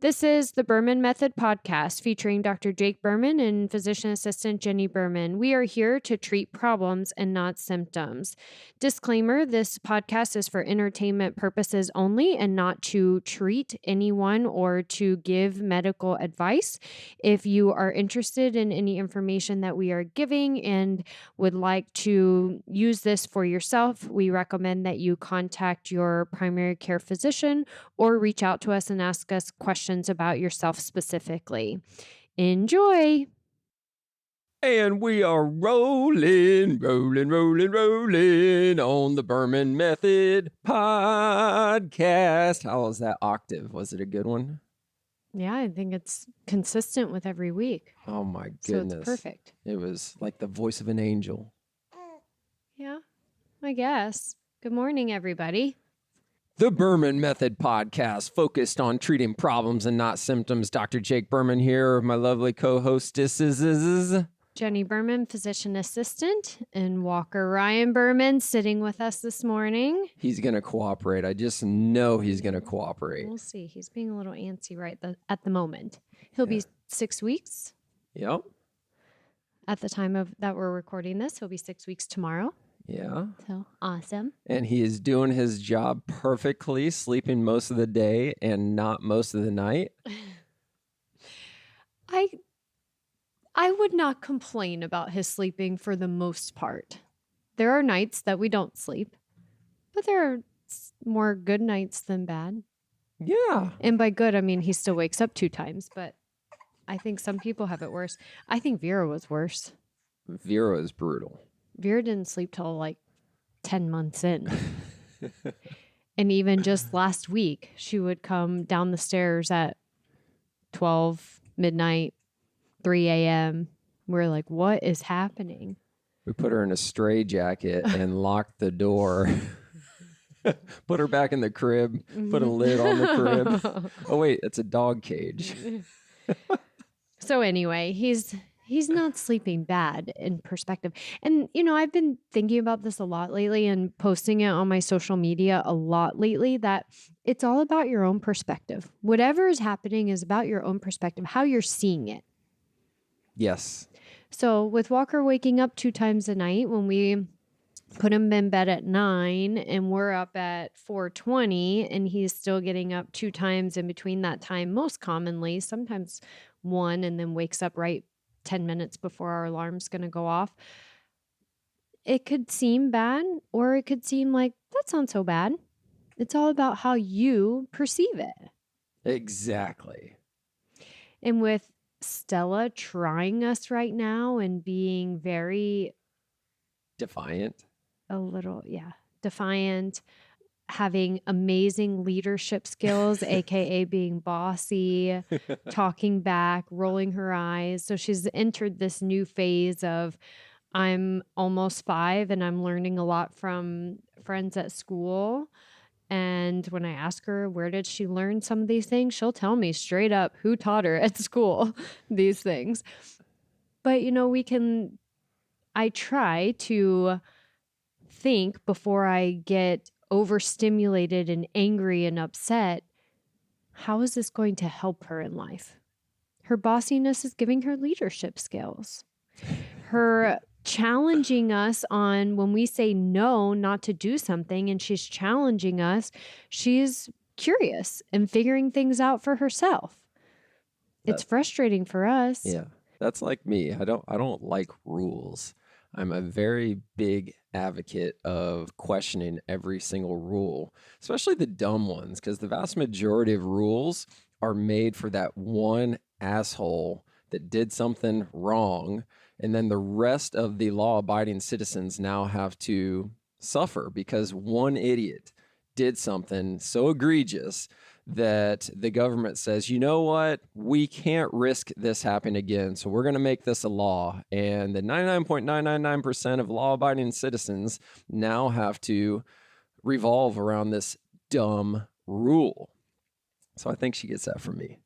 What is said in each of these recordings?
This is the Berman Method podcast featuring Dr. Jake Berman and physician assistant Jenny Berman. We are here to treat problems and not symptoms. Disclaimer, this podcast is for entertainment purposes only and not to treat anyone or to give medical advice. If you are interested in any information that we are giving and would like to use this for yourself, we recommend that you contact your primary care physician or reach out to us and ask us questions about yourself specifically. Enjoy. And we are rolling on the Berman Method podcast. How was that octave? Was it a good one? Yeah, I think it's consistent with every week. Oh my goodness. So it's perfect. It was like the voice of an angel. Yeah, I guess. Good morning, everybody. The Berman Method podcast, focused on treating problems and not symptoms. Dr. Jake Berman here, my lovely co-hostesses. Jenny Berman, physician assistant, and Walker Ryan Berman sitting with us this morning. He's going to cooperate. I just know he's going to cooperate. We'll see. He's being a little antsy at the moment. He'll be 6 weeks. Yep. At the time of that we're recording this, he'll be 6 weeks tomorrow. Yeah. So awesome. And he is doing his job perfectly, sleeping most of the day and not most of the night. I would not complain about his sleeping for the most part. There are nights that we don't sleep, but there are more good nights than bad. Yeah. And by good, I mean he still wakes up 2 times, but I think some people have it worse. I think Vera was worse. Vera is brutal. Vera didn't sleep till like 10 months in. And even just last week, she would come down the stairs at 12, midnight, 3 a.m. We're like, what is happening? We put her in a straitjacket and locked the door. Put her back in the crib, put a lid on the crib. Oh, wait, it's a dog cage. So anyway, he's not sleeping bad in perspective. And, I've been thinking about this a lot lately and posting it on my social media a lot lately, that it's all about your own perspective. Whatever is happening is about your own perspective, how you're seeing it. Yes. So with Walker waking up 2 times a night, when we put him in bed at 9 and we're up at 4:20 and he's still getting up 2 times in between that time, most commonly, sometimes 1, and then wakes up right 10 minutes before our alarm's going to go off. It could seem bad, or it could seem like, that's not so bad. It's all about how you perceive it. Exactly. And with Stella trying us right now and being very defiant, having amazing leadership skills, aka being bossy, talking back, rolling her eyes. So she's entered this new phase of, I'm almost 5 and I'm learning a lot from friends at school. And when I ask her, where did she learn some of these things? She'll tell me straight up who taught her at school these things. But, I try to think before I get overstimulated and angry and upset, how is this going to help her in life? Her bossiness is giving her leadership skills. Her challenging us on when we say no, not to do something, and she's challenging us, she's curious and figuring things out for herself. It's frustrating for us. Yeah, that's like me. I don't like rules. I'm a very big advocate of questioning every single rule, especially the dumb ones, because the vast majority of rules are made for that one asshole that did something wrong. And then the rest of the law-abiding citizens now have to suffer because one idiot did something so egregious that the government says, you know what, we can't risk this happening again, so we're going to make this a law. And the 99.999% of law-abiding citizens now have to revolve around this dumb rule. So I think she gets that from me.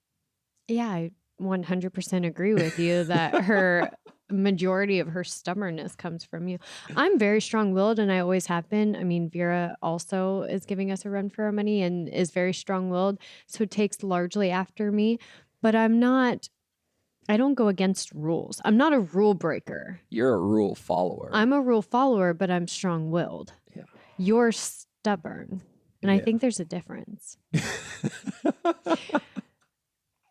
Yeah, I 100% agree with you that her majority of her stubbornness comes from you. I'm very strong-willed, and I always have been. I mean, Vera also is giving us a run for our money and is very strong-willed, so it takes largely after me. But I don't go against rules. I'm not a rule breaker. You're a rule follower. I'm a rule follower, but I'm strong-willed. Yeah. You're stubborn. And I think there's a difference.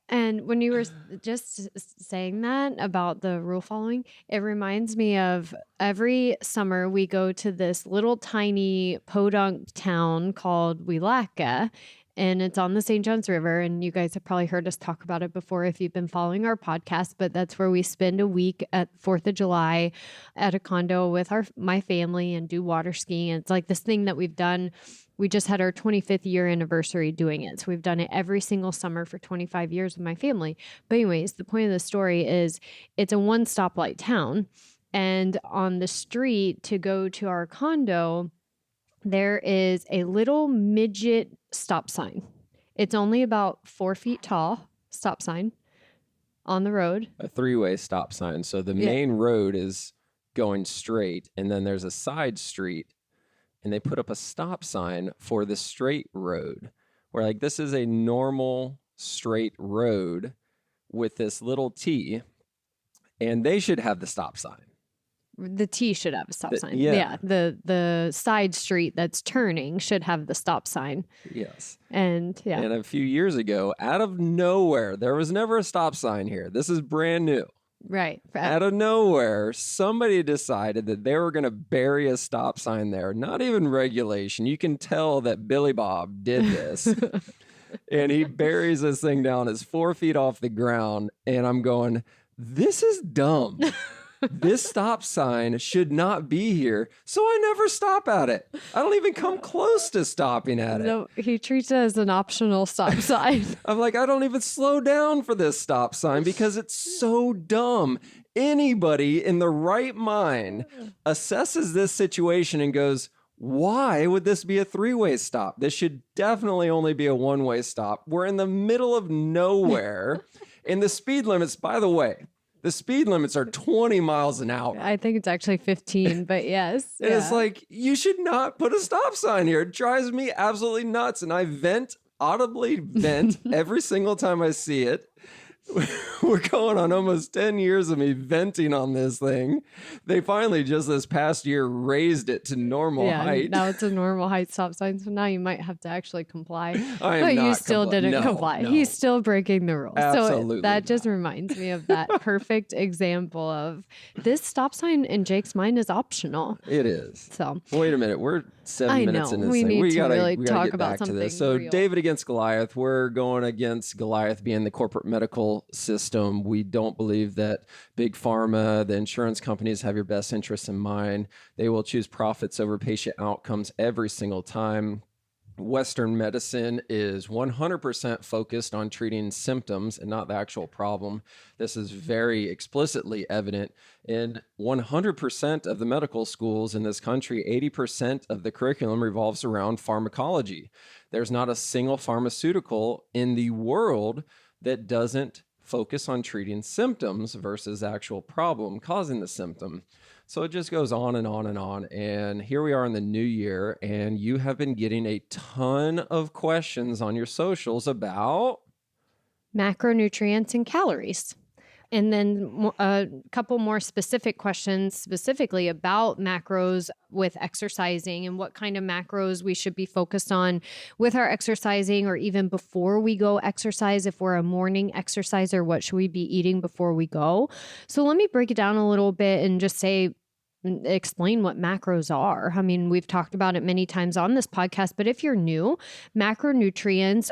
And when you were just saying that about the rule following, it reminds me of every summer we go to this little tiny podunk town called Wielaka, and it's on the St. Johns River. And you guys have probably heard us talk about it before if you've been following our podcast, but that's where we spend a week at 4th of July at a condo with my family and do water skiing. And it's like this thing that we've done. We just had our 25th year anniversary doing it. So we've done it every single summer for 25 years with my family. But anyways, the point of the story is it's a one stoplight town. And on the street to go to our condo, there is a little midget stop sign. It's only about 4 feet tall, stop sign on the road. A 3-way stop sign. So the main road is going straight, and then there's a side street, and they put up a stop sign for the straight road, where like this is a normal straight road with this little T, and they should have the stop sign. The T should have a stop sign. Yeah. The side street that's turning should have the stop sign. Yes. And And a few years ago, out of nowhere, there was never a stop sign here. This is brand new. Right. Out of nowhere, somebody decided that they were going to bury a stop sign there. Not even regulation. You can tell that Billy Bob did this. And he buries this thing down. It's 4 feet off the ground. And I'm going, this is dumb. This stop sign should not be here. So I never stop at it. I don't even come close to stopping at it. No, he treats it as an optional stop sign. I'm like, I don't even slow down for this stop sign because it's so dumb. Anybody in the right mind assesses this situation and goes, why would this be a 3-way stop? This should definitely only be a 1-way stop. We're in the middle of nowhere. And the speed limits, by the way, the speed limits are 20 miles an hour. I think it's actually 15, but yes. And it's like, you should not put a stop sign here. It drives me absolutely nuts. And I audibly vent every single time I see it. We're going on almost 10 years of me venting on this thing. They finally just this past year raised it to normal height. Now it's a normal height stop sign. So now you might have to actually comply. But you still didn't comply. No. He's still breaking the rules. Absolutely so that just reminds me of that perfect example of this stop sign in Jake's mind is optional. It is. So wait a minute. We're 7 minutes in this we thing. Need to really we talk get about back something to this. So real. David against Goliath. We're going against Goliath being the corporate medical system. We don't believe that big pharma, the insurance companies have your best interests in mind. They will choose profits over patient outcomes every single time. Western medicine is 100% focused on treating symptoms and not the actual problem. This is very explicitly evident in 100% of the medical schools in this country. 80% of the curriculum revolves around pharmacology. There's not a single pharmaceutical in the world that doesn't focus on treating symptoms versus actual problem causing the symptom. So it just goes on and on and on. And here we are in the new year, and you have been getting a ton of questions on your socials about macronutrients and calories. And then a couple more specific questions specifically about macros with exercising and what kind of macros we should be focused on with our exercising, or even before we go exercise. If we're a morning exerciser, what should we be eating before we go? So let me break it down a little bit and just explain what macros are. I mean, we've talked about it many times on this podcast, but if you're new, macronutrients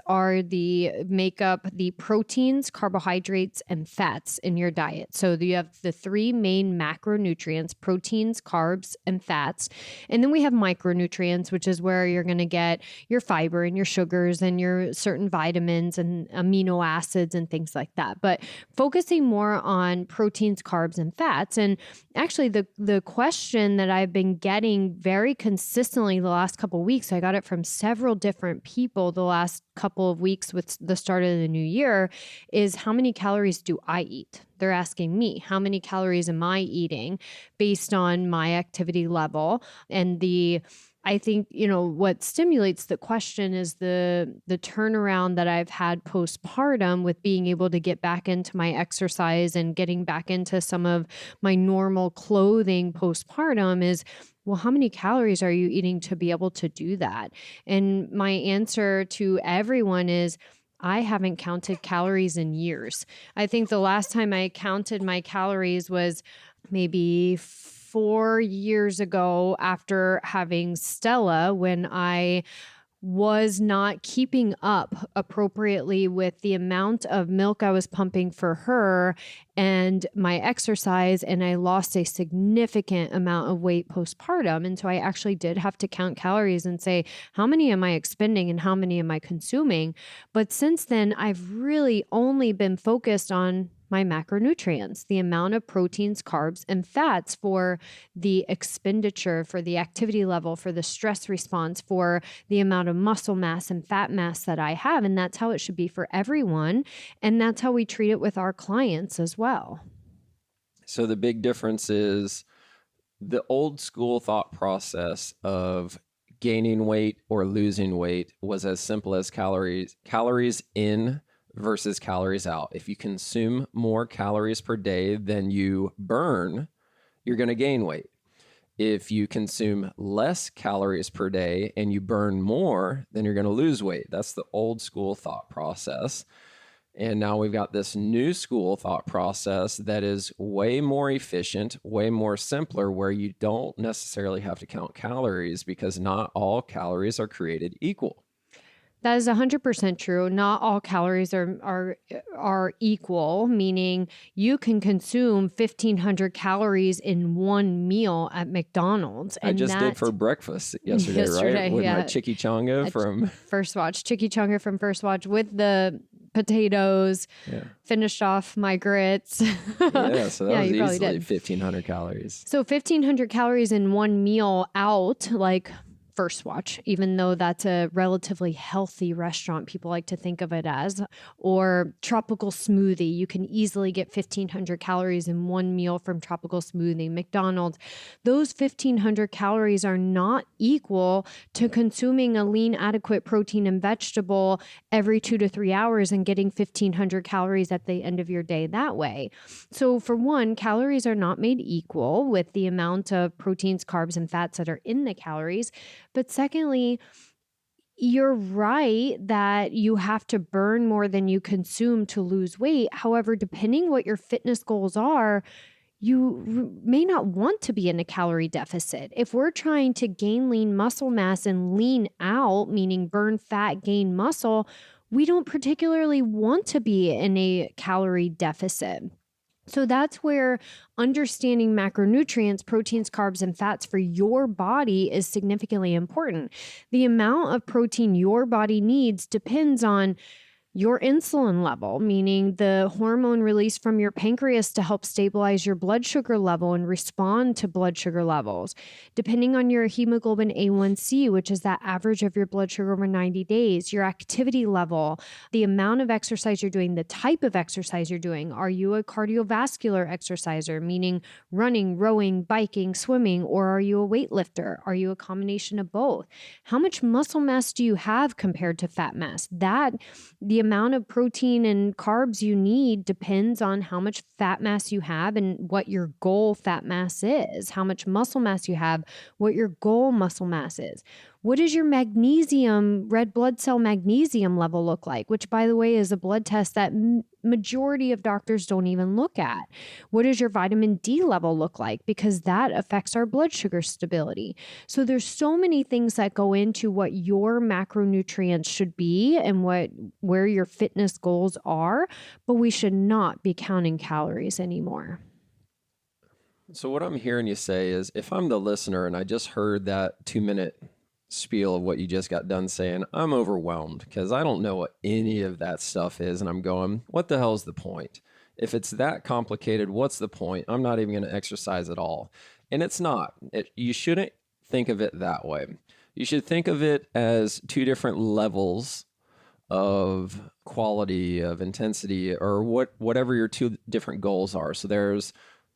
make up the proteins, carbohydrates, and fats in your diet. So you have the 3 main macronutrients: proteins, carbs, and fats. And then we have micronutrients, which is where you're going to get your fiber and your sugars and your certain vitamins and amino acids and things like that. But focusing more on proteins, carbs, and fats. And actually the question question that I've been getting very consistently the last couple of weeks, I got it from several different people the last couple of weeks with the start of the new year, is how many calories do I eat? They're asking me, how many calories am I eating based on my activity level? And I think, what stimulates the question is the turnaround that I've had postpartum with being able to get back into my exercise and getting back into some of my normal clothing postpartum is, well, how many calories are you eating to be able to do that? And my answer to everyone is, I haven't counted calories in years. I think the last time I counted my calories was maybe 4 years ago after having Stella, when I was not keeping up appropriately with the amount of milk I was pumping for her and my exercise, and I lost a significant amount of weight postpartum. And so I actually did have to count calories and say, how many am I expending and how many am I consuming? But since then, I've really only been focused on my macronutrients, the amount of proteins, carbs, and fats for the expenditure, for the activity level, for the stress response, for the amount of muscle mass and fat mass that I have. And that's how it should be for everyone. And that's how we treat it with our clients as well. So the big difference is the old school thought process of gaining weight or losing weight was as simple as calories in versus calories out. If you consume more calories per day than you burn, you're going to gain weight. If you consume less calories per day and you burn more, then you're going to lose weight. That's the old school thought process. And now we've got this new school thought process that is way more efficient, way more simpler, where you don't necessarily have to count calories because not all calories are created equal. That is 100% true. Not all calories are equal, meaning you can consume 1,500 calories in one meal at McDonald's. And I just did for breakfast yesterday, right? With my chimichanga from First Watch, chimichanga from First Watch with the potatoes, finished off my grits. Yeah, so that was easily 1,500 calories. So 1,500 calories in one meal out, like First Watch, even though that's a relatively healthy restaurant, people like to think of it as, or tropical smoothie. You can easily get 1,500 calories in one meal from tropical smoothie. McDonald's, those 1,500 calories are not equal to consuming a lean, adequate protein and vegetable every 2 to 3 hours and getting 1,500 calories at the end of your day that way. So for one, calories are not made equal with the amount of proteins, carbs, and fats that are in the calories. But secondly, you're right that you have to burn more than you consume to lose weight. However, depending what your fitness goals are, you may not want to be in a calorie deficit. If we're trying to gain lean muscle mass and lean out, meaning burn fat, gain muscle, we don't particularly want to be in a calorie deficit. So that's where understanding macronutrients, proteins, carbs, and fats for your body is significantly important. The amount of protein your body needs depends on your insulin level, meaning the hormone released from your pancreas to help stabilize your blood sugar level and respond to blood sugar levels. Depending on your hemoglobin A1C, which is that average of your blood sugar over 90 days, your activity level, the amount of exercise you're doing, the type of exercise you're doing. Are you a cardiovascular exerciser, meaning running, rowing, biking, swimming, or are you a weightlifter? Are you a combination of both? How much muscle mass do you have compared to fat mass? The amount of protein and carbs you need depends on how much fat mass you have and what your goal fat mass is, how much muscle mass you have, what your goal muscle mass is. What does your magnesium, red blood cell magnesium level look like? Which, by the way, is a blood test that majority of doctors don't even look at. What does your vitamin D level look like? Because that affects our blood sugar stability. So there's so many things that go into what your macronutrients should be and where your fitness goals are, but we should not be counting calories anymore. So what I'm hearing you say is, if I'm the listener and I just heard that 2-minute spiel of what you just got done saying, I'm overwhelmed because I don't know what any of that stuff is. And I'm going, what the hell is the point? If it's that complicated, what's the point? I'm not even going to exercise at all. And it's not. You shouldn't think of it that way. You should think of it as two different levels of quality, of intensity, or whatever your two different goals are. So there's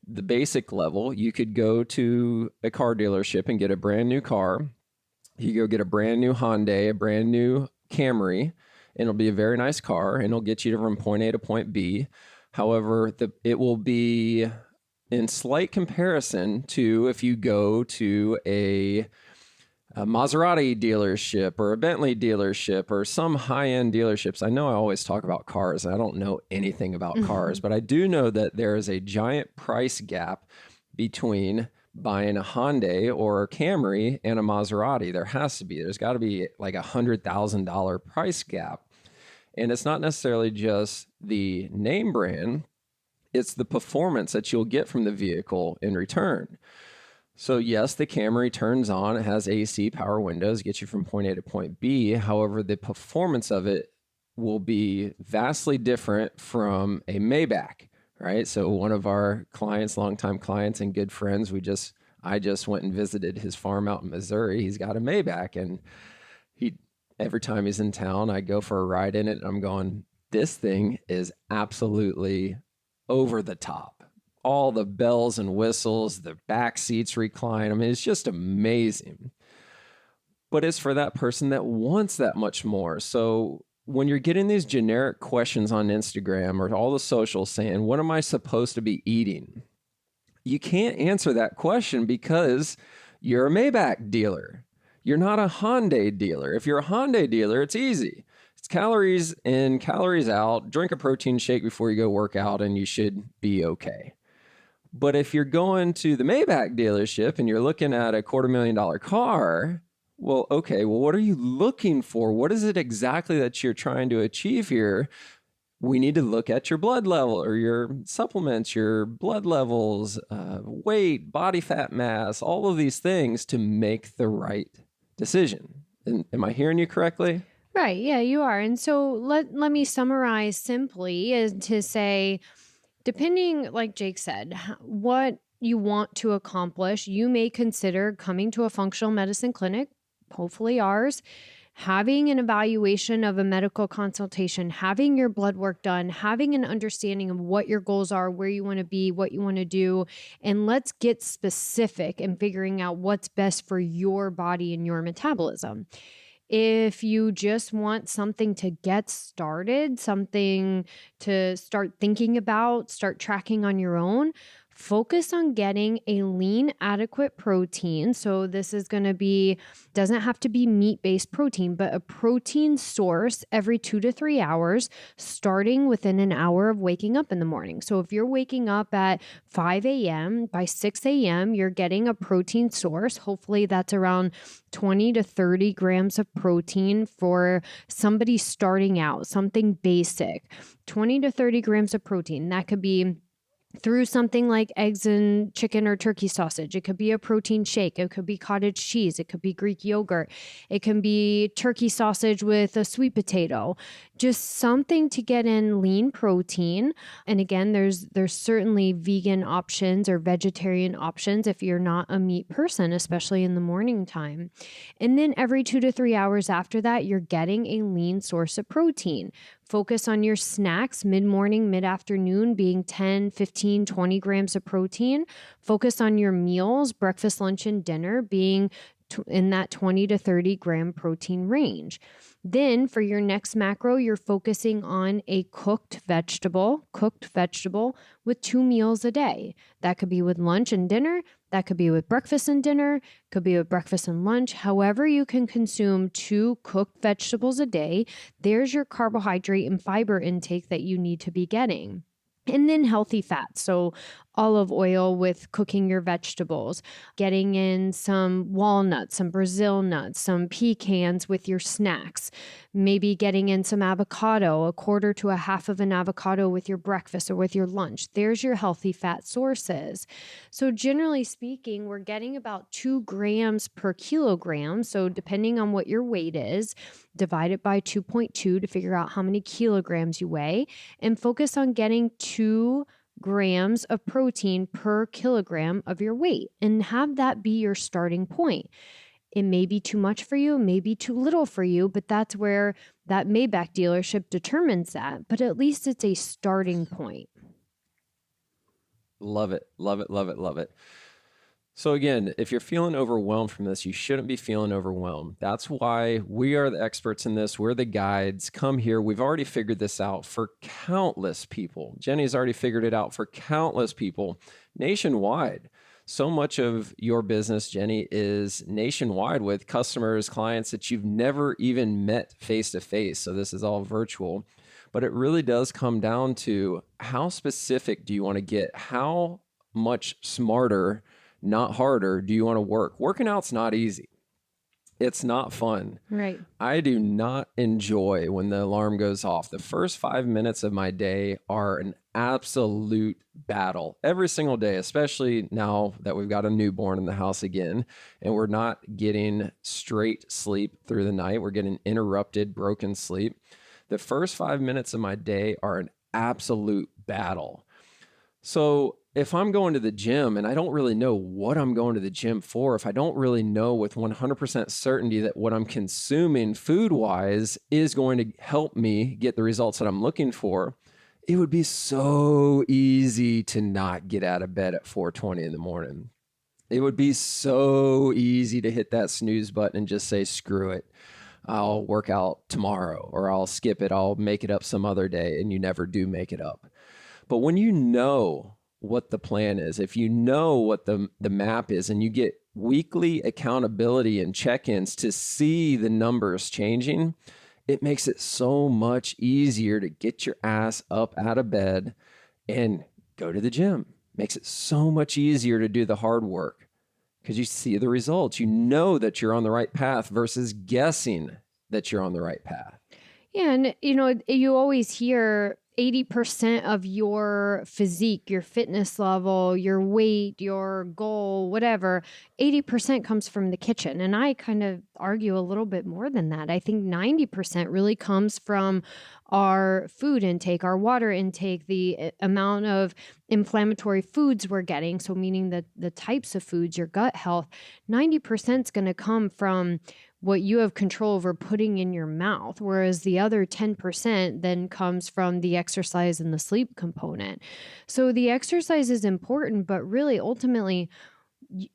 the basic level. You could go to a car dealership and get a brand new car. You go get a brand new Hyundai, a brand new Camry, and it'll be a very nice car, and it'll get you from point A to point B. However, it will be in slight comparison to if you go to a Maserati dealership or a Bentley dealership or some high-end dealerships. I know I always talk about cars, and I don't know anything about cars, but I do know that there is a giant price gap between buying a Hyundai or a Camry and a Maserati. There has to be. There's got to be like $100,000 price gap. And it's not necessarily just the name brand, it's the performance that you'll get from the vehicle in return. So yes, the Camry turns on, it has AC, power windows, gets you from point A to point B. However, the performance of it will be vastly different from a Maybach, right? So one of our clients, longtime clients and good friends, I just went and visited his farm out in Missouri. He's got a Maybach, and every time he's in town, I go for a ride in it, and I'm going, this thing is absolutely over the top. All the bells and whistles, the back seats recline. I mean, it's just amazing. But it's for that person that wants that much more. So when you're getting these generic questions on Instagram or all the socials saying, what am I supposed to be eating? You can't answer that question because you're a Maybach dealer. You're not a Hyundai dealer. If you're a Hyundai dealer, it's easy. It's calories in, calories out. Drink a protein shake before you go work out, and you should be okay. But if you're going to the Maybach dealership and you're looking at a $250,000 car, well, okay, well, what are you looking for? What is it exactly that you're trying to achieve here? We need to look at your blood level or your supplements, your blood levels, weight, body fat mass, all of these things to make the right decision. And am I hearing you correctly? Right. Yeah, you are. And so let me summarize simply is to say, depending, like Jake said, what you want to accomplish, you may consider coming to a functional medicine clinic, hopefully ours, having an evaluation of a medical consultation, having your blood work done, having an understanding of what your goals are, where you want to be, what you want to do, and let's get specific in figuring out what's best for your body and your metabolism. If you just want something to get started, something to start thinking about, start tracking on your own, focus on getting a lean, adequate protein. So this is going to be, doesn't have to be meat-based protein, but a protein source every 2 to 3 hours, starting within an hour of waking up in the morning. So if you're waking up at 5 a.m., by 6 a.m., you're getting a protein source. Hopefully that's around 20 to 30 grams of protein for somebody starting out, something basic. 20 to 30 grams of protein. That could be through something like eggs and chicken or turkey sausage. It could be a protein shake. It could be cottage cheese. It could be Greek yogurt. It can be turkey sausage with a sweet potato. Just something to get in lean protein. And again, there's certainly vegan options or vegetarian options if you're not a meat person, especially in the morning time. And then every 2 to 3 hours after that, you're getting a lean source of protein. Focus on your snacks, mid-morning, mid-afternoon, being 10, 15, 20 grams of protein. Focus on your meals, breakfast, lunch, and dinner, being in that 20 to 30 gram protein range. Then for your next macro, you're focusing on a cooked vegetable with 2 meals a day. That could be with lunch and dinner. That could be with breakfast and dinner, could be with breakfast and lunch. However you can consume 2 cooked vegetables a day, there's your carbohydrate and fiber intake that you need to be getting. And then healthy fats. So olive oil with cooking your vegetables, getting in some walnuts, some Brazil nuts, some pecans with your snacks, maybe getting in some avocado, a quarter to a half of an avocado with your breakfast or with your lunch. There's your healthy fat sources. So generally speaking, we're getting about 2 grams per kilogram. So depending on what your weight is, divide it by 2.2 to figure out how many kilograms you weigh, and focus on getting 2 grams of protein per kilogram of your weight, and have that be your starting point. It may be too much for you, may be too little for you, but that's where that Maybach dealership determines that. But at least it's a starting point. Love it. Love it. Love it. Love it. So again, if you're feeling overwhelmed from this, you shouldn't be feeling overwhelmed. That's why we are the experts in this. We're the guides. Come here. We've already figured this out for countless people. Jenny's already figured it out for countless people nationwide. So much of your business, Jenny, is nationwide with customers, clients that you've never even met face to face. So this is all virtual. But it really does come down to how specific do you want to get? How much smarter, not harder, do you want to work? Working out's not easy. It's not fun. Right. I do not enjoy when the alarm goes off. The first 5 minutes of my day are an absolute battle every single day, especially now that we've got a newborn in the house again, and we're not getting straight sleep through the night. We're getting interrupted, broken sleep. The first 5 minutes of my day are an absolute battle. So if I'm going to the gym and I don't really know what I'm going to the gym for, if I don't really know with 100% certainty that what I'm consuming food-wise is going to help me get the results that I'm looking for, it would be so easy to not get out of bed at 4:20 in the morning. It would be so easy to hit that snooze button and just say, screw it. I'll work out tomorrow, or I'll skip it. I'll make it up some other day, and you never do make it up. But when you know what the plan is, if you know what the map is, and you get weekly accountability and check-ins to see the numbers changing, it makes it so much easier to get your ass up out of bed and go to the gym. Makes it so much easier to do the hard work because you see the results. You know that you're on the right path versus guessing that you're on the right path. Yeah. And, you always hear 80% of your physique, your fitness level, your weight, your goal, whatever, 80% comes from the kitchen. And I kind of argue a little bit more than that. I think 90% really comes from our food intake, our water intake, the amount of inflammatory foods we're getting. So meaning that the types of foods, your gut health, 90% is going to come from what you have control over putting in your mouth, whereas the other 10% then comes from the exercise and the sleep component. So the exercise is important, but really ultimately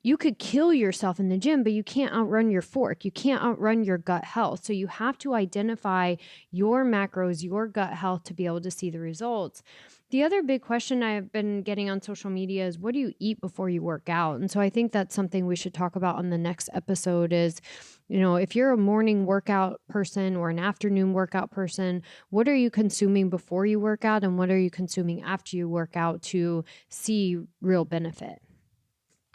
you could kill yourself in the gym, but you can't outrun your fork. You can't outrun your gut health. So you have to identify your macros, your gut health to be able to see the results. The other big question I've been getting on social media is, what do you eat before you work out? And so I think that's something we should talk about on the next episode is, if you're a morning workout person or an afternoon workout person, what are you consuming before you work out, and what are you consuming after you work out to see real benefit?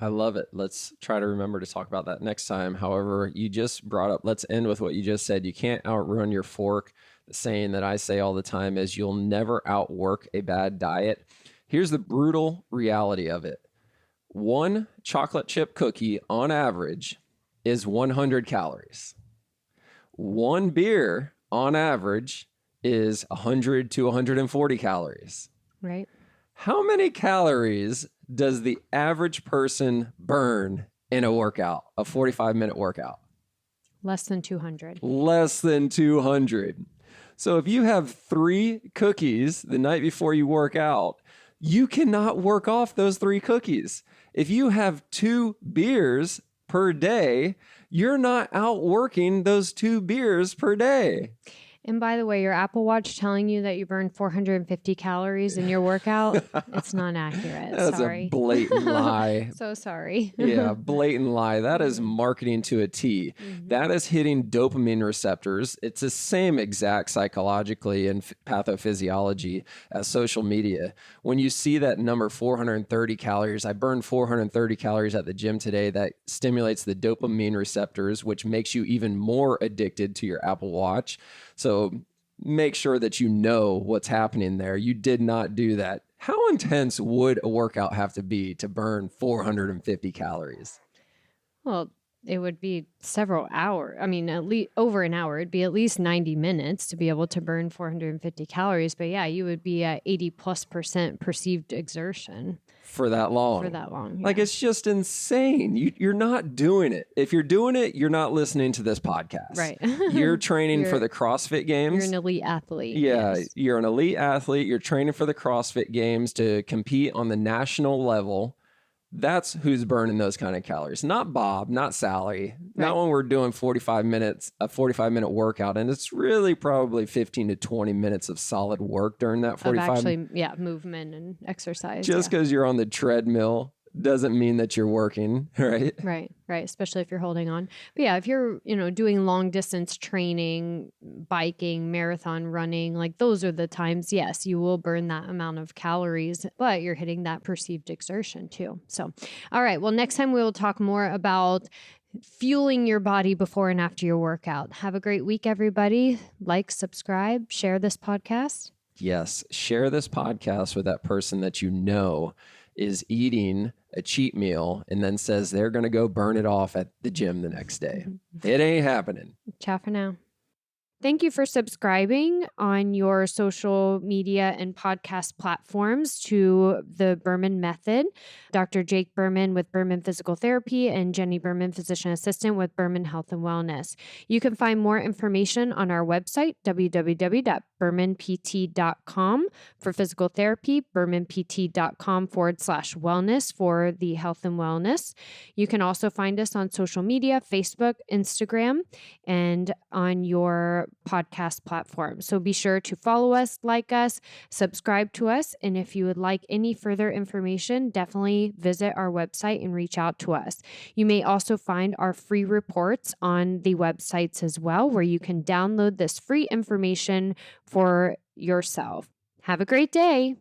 I love it. Let's try to remember to talk about that next time. However, you just brought up, let's end with what you just said. You can't outrun your fork. The saying that I say all the time is you'll never outwork a bad diet. Here's the brutal reality of it. One chocolate chip cookie on average is 100 calories. One beer on average is 100 to 140 calories. Right. How many calories does the average person burn in a workout, a 45-minute workout? Less than 200. Less than 200. So if you have 3 cookies the night before you work out, you cannot work off those 3 cookies. If you have 2 beers per day, you're not outworking those 2 beers per day. And by the way, your Apple Watch telling you that you burned 450 calories in your workout, it's not accurate. That's sorry. a blatant lie. So sorry. Yeah, blatant lie. That is marketing to a T. Mm-hmm. That is hitting dopamine receptors. It's the same exact psychologically and pathophysiology as social media. When you see that number 430 calories, I burned 430 calories at the gym today, that stimulates the dopamine receptors, which makes you even more addicted to your Apple Watch. So make sure that you know what's happening there. You did not do that. How intense would a workout have to be to burn 450 calories? Well, It would be several hours. I mean, at least over an hour. It'd be at least 90 minutes to be able to burn 450 calories. But yeah, you would be at 80+% perceived exertion for that long. for that long. Like, yeah. it's just insane. You're not doing it. If you're doing it, you're not listening to this podcast. Right. You're training for You're- the CrossFit Games. You're an elite athlete. Yeah, yes. you're an elite athlete. You're training for the CrossFit Games to compete on the national level. That's who's burning those kind of calories. Not Bob, not Sally, not Right. when we're doing 45 minutes, a 45-minute workout. And it's really probably 15 to 20 minutes of solid work during that Of 45. actually, movement and exercise. Just because you're on the treadmill doesn't mean that you're working, right? Right, especially if you're holding on. But yeah, if you're, doing long distance training, biking, marathon running, like those are the times, yes, you will burn that amount of calories, but you're hitting that perceived exertion too. So, all right, well, next time we will talk more about fueling your body before and after your workout. Have a great week, everybody. Like, subscribe, share this podcast. Yes, share this podcast with that person that you know is eating a cheat meal and then says they're going to go burn it off at the gym the next day. It ain't happening. Ciao for now. Thank you for subscribing on your social media and podcast platforms to the Berman Method. Dr. Jake Berman with Berman Physical Therapy and Jenny Berman, Physician Assistant with Berman Health and Wellness. You can find more information on our website, www.bermanpt.com for physical therapy, bermanpt.com/wellness for the health and wellness. You can also find us on social media, Facebook, Instagram, and on your podcast platform. So be sure to follow us, like us, subscribe to us. And if you would like any further information, definitely visit our website and reach out to us. You may also find our free reports on the websites as well, where you can download this free information for yourself. Have a great day.